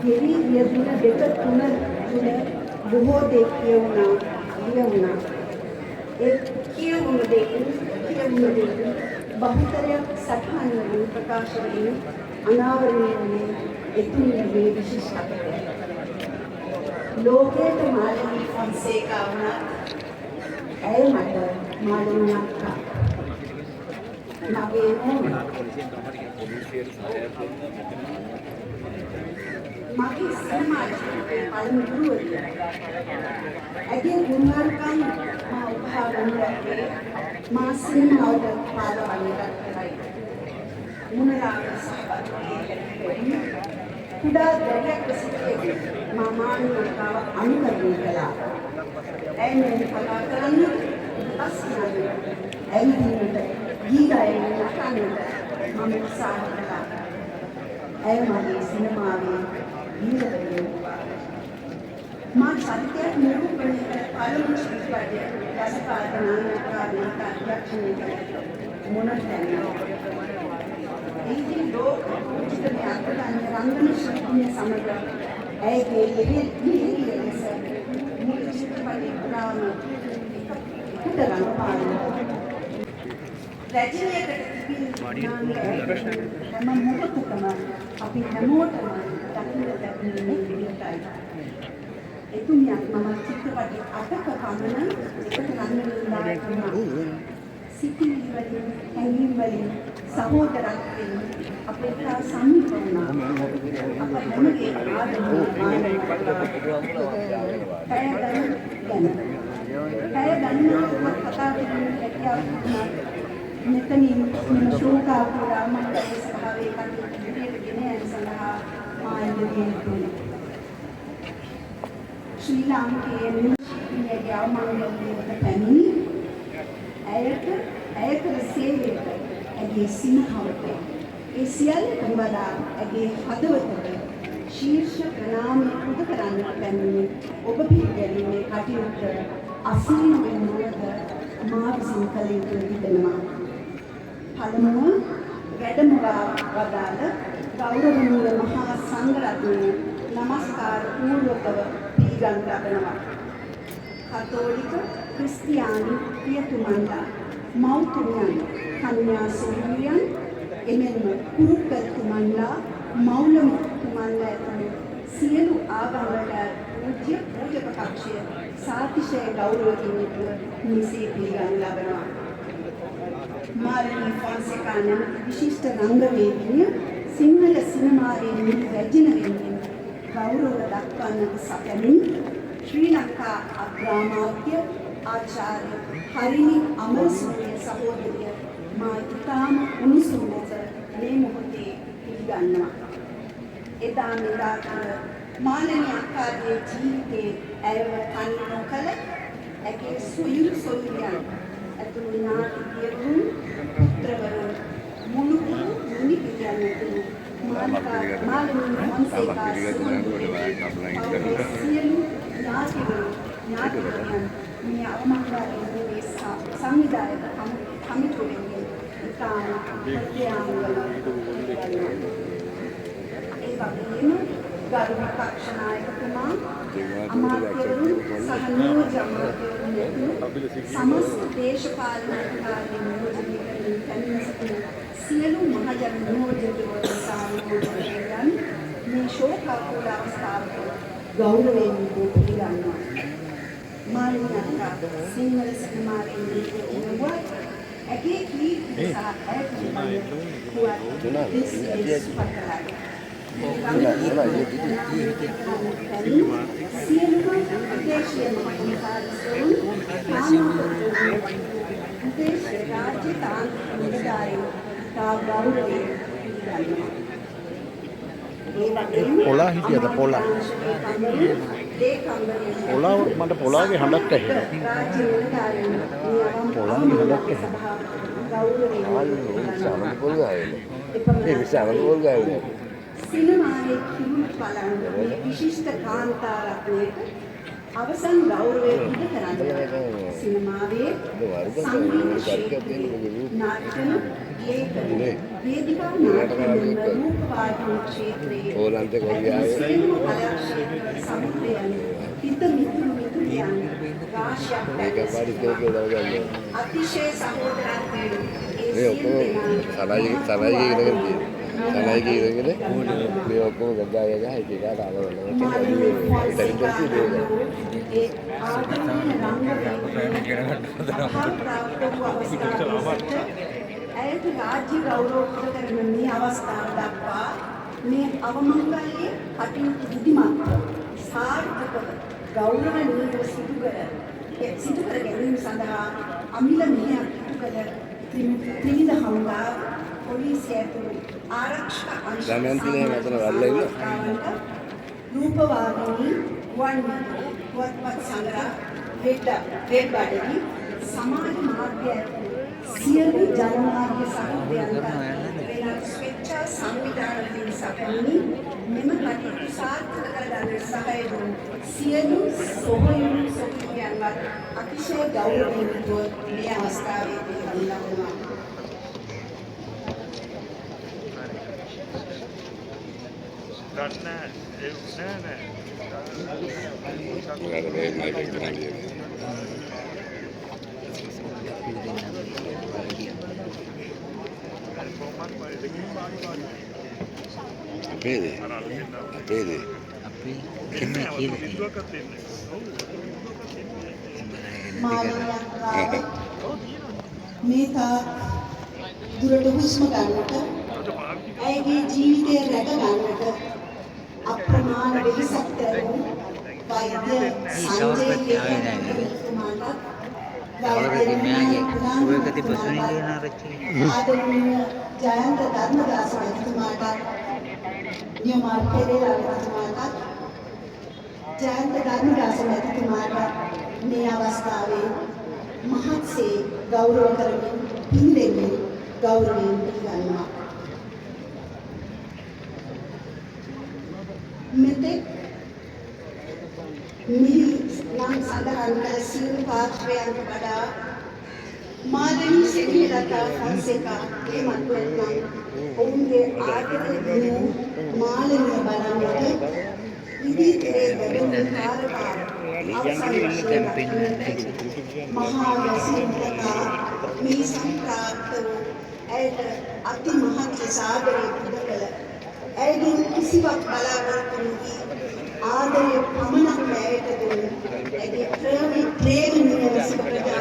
ගෙවි ගිය දින දෙක තුන තුන බොහෝ දේ කියවුණා ලියවුණා. ඒ කියවුණු දේ බහුතරයක් සටහන් වලින් ප්‍රකාශ වලින් අනාවරණය වුණේ එතුමියගේ විශිෂ්ටත්වය. ලෝකයට මාළවී ෆොන්සේකා වුණා. ඇය මට මාළවී අක්කා. මගේ මගේ සිනමා ජීවිතයේ පළමු ගුරුවරිය. ඇගේ ගුණාර්කම් මා උපහා ගන්නවා. මා සිනමාවට පාදවන්නට කරයි. මුනරාග සහභාගී කුඩා දැරියක් සිටියේ මා මානවතාව අනුකරණය කළා. ඇය මේ කතා කරන්න පස්සේ ඇවිදින්නට ගී ගායන නටන්නට මම උත්සාහ කළා. ඇය මගේ සිනමාවේ ගීතවලින් මා චරිතයක් නිරූපණය කළ පළමු චිත්‍රපටය රසපාතනානකාරී අධ්‍යක්ෂණය කළ මොනටැන්න. ඒකේ ලෝක උචිතමය අත්දැකීම් රංගන ශිල්පිනිය සමග ඇයගේ යෙහෙළිය ලෙස මුළු චිත්‍රපටය පුරාම එකට රඟපානවා. රැජිනියකට තිබෙන හැම මොහොතකම අපි හැමෝටම දකින්න ලැබෙන්නේ විදිහටයි. එතුමියක් මම චිත්‍රපටි 8ක පමණ එකට රංගනලා කරනවා. සිටිවිලි වලින් හැඟීම් වලින් සහෝදරත්වයෙන් අපේ කතා සමීප වුණා. අප හැමගේ ආදරය කතා කරන හැකියාව මෙතනින් ශෝකාපුරා මණ්ඩලයේ සභාවේ කටයුතු ඉදිරියට ගෙන යාම සඳහා මා ඉදිරියේ සිටිනවා. ශ්‍රී ලාංකේය මිනිස්ත්‍රියේ අවමංගලයට පැමිණි ඇයට සේවයට ඇගේ සිනහවට ඒ සියල්ලටම වඩා ඇගේ හදවතට ශීර්ෂ ප්‍රණාමය පුද කරන්නට පැමිණි ඔබ පිළිගැනීමේ කටයුත්ත අසීමිත නොවද මා විසින් කළ යුතු තිබෙනවා. පළමුව වැඩමවා වදාළ ගෞරවනීය මහා සංඝරත්නය නමස්කාර පූර්වකව පිළිගනු ලබනවා. කතෝලික ක්‍රිස්තියානි පියතුමන්ලා මෞතුමියන් කන්‍යා සෝහියන් එමෙන්ම කුරුකතුමන්ලා මෞලතුමන්ලා ඇතුළු සියලු ආගම්වල පූජ්‍ය පූජක පක්ෂය සාතිශය ගෞරවකින් යුතුව නිසී පිළිගනු ලබනවා. මාළවී ෆොන්සේකා නැමැති විශිෂ්ට රංගවේදිනිය සිංහල සිනමාවේ නිල් රැජින වෙනුවෙන් ගෞරව දක්වන්නට සැපැමින් ශ්‍රී ලංකා අග්‍රාමාත්‍ය ආචාර්ය හරිනි අමරසූරිය සහෝදරිය මා ඉතාම උණුසුම් ලෙස මේ මොහොතේ පිළිගන්නවා. එදා මෙදා කල මාළවී අක්කාගේ ජීවිතයේ ඇයව කන්නේ නොකළ ඇගේ සොයුරු සොයුරියන් ඇතුළු ඥාති පියවරුන් පුත්‍රවරුන් මුළු මුනි පිළිගන්නතුළු මාළවී ෆොන්සේකා සියලු ඥාතිවරුන් මේ අවමංගලයේ සංවිධායක කමිටුවෙන් ඉතාම ප්‍රත්‍යාංගල ඒ වගේම ගරු විපක්ෂ නායකතුමා අමාත්‍යවරුන් සහ නියෝජ්‍ය අමාත්‍යවරුන් සමස්ත දේශපාලන අධිකාරීන් නියෝජනය කරමින් පැමිණ සිටින සියලු මහජන නියෝජකවරුන් සාමෝදරයන් මේ ශෝකාකූල අවස්ථාවට ගෞරවයෙන් පිළිගන්නවා. මාළවී අක්කා සිංහල සිනමාවේ නිරූපණය ඇගේ කීර්තිය සහ පොලා හිටියද පොලා මට පොලාගේ හඬක් ඇහෙනවා. පොලාගේ හඬක් ඇහෙනවා. සිනමාවේ කිරුළු බලන්න විශිෂ්ට කාන්තා රත්නයට අවසන් ගෞරවය ඉඩ කරන්නේ සිනමාවේ සංගීත ශිල්පී නාට්‍ය ලේඛන නේ. වේදිකා ඒකට කරන්නේ නාට්‍ය රූපවාහිනී ක්ෂේත්‍රයේ ඕලන්තේ කොරියාවේ සියලුම කලාක්ෂේත්‍ර සමුදයන් හිත මිතුරු මිතුරියන් රාශියක් මේක පරිස්සමක දාගන්න. අතිශය සහෝදරත්වයෙන් මේ ඔක්කොම සලයි ඉගෙනගෙන තියෙනවා. සලයි ඉගෙනගෙන මේ ඔක්කොම ගගා එක එකට අලවලකට වැඩි වෙනවා. ඒතරින් පස්සේ ඒ ආදරණීය ඇයට රාජ්‍ය ගෞරව කරන මේ අවස්ථාව දක්වා මේ අවමංගල්‍ය කටයුතු විධිමත් සාර්ථකව ගෞරවණීයව සිදු කර ගැනීම සඳහා අමිල මෙහෙයක් ඉටු කළ ත්‍රිවිධ හමුදාව පොලිසිය ඇතුළු ආරක්ෂක අංශ දමයන්තිනේ මතන වල්ලා ඉන්නවා. රූපවාහිනී වන්විත පුවත්පත් සංග්‍රහ වෙබ් අඩවි සමාජ මාධ්‍ය ඇතුළු සියලු ජනමාධ්‍ය සහෝදරයන්ට වෙනත් ස්වේච්ඡා සංවිධානවලින් සපයමිනි මෙම කටයුතු සාර්ථක කරගන්න සහාය දුන් සියලු සොහොයුරියන්වත් අතිශය ගෞරවයෙන් යුතුව මේ අවස්ථාවේදී අනුලබනවා. අපේද මේ තාක් දුරට හුස්ම ගන්නට ඇයගේ ජීවිතය රැක ගන්නට අප්‍රමාණ වෙහෙසක් දැරුණු වෛද්‍ය සංජය ආදරණීය ජයන්ත ධර්මදාස මහත්මයාට නියමාල් පෙරේරා මහත්මයාට ජයන්ත ධර්මදාස මහත්මයාට මේ අවස්ථාවේ මහත්සේ ගෞරව කරමින් පින් දෙමින් ගෞරවයෙන් පිළිගන්නවා. මෙතෙක් මිහි නම් සඳහන් කළ සියලු පාත්‍රයන්ට වඩා මාදනී සෙනෙහෙලතා ෆොන්සේකා මතුවෙත්නම් ඔවුන්ගේ ආදරය වූ මාළනීය බලන්නට විවිධයේ බැඳුණු කාරකා අවසන් මහා රසිකතා මේ සංප්‍රාප්ත වූ ඇයට අති මහත් සාදරය පුද කළ ඇයගෙන් කිසිවක් බලාපොරොත්තු නොවී ආදරය පමණක් ඇයට දුන් ඇගේ ප්‍රේමීය රසික ප්‍රජා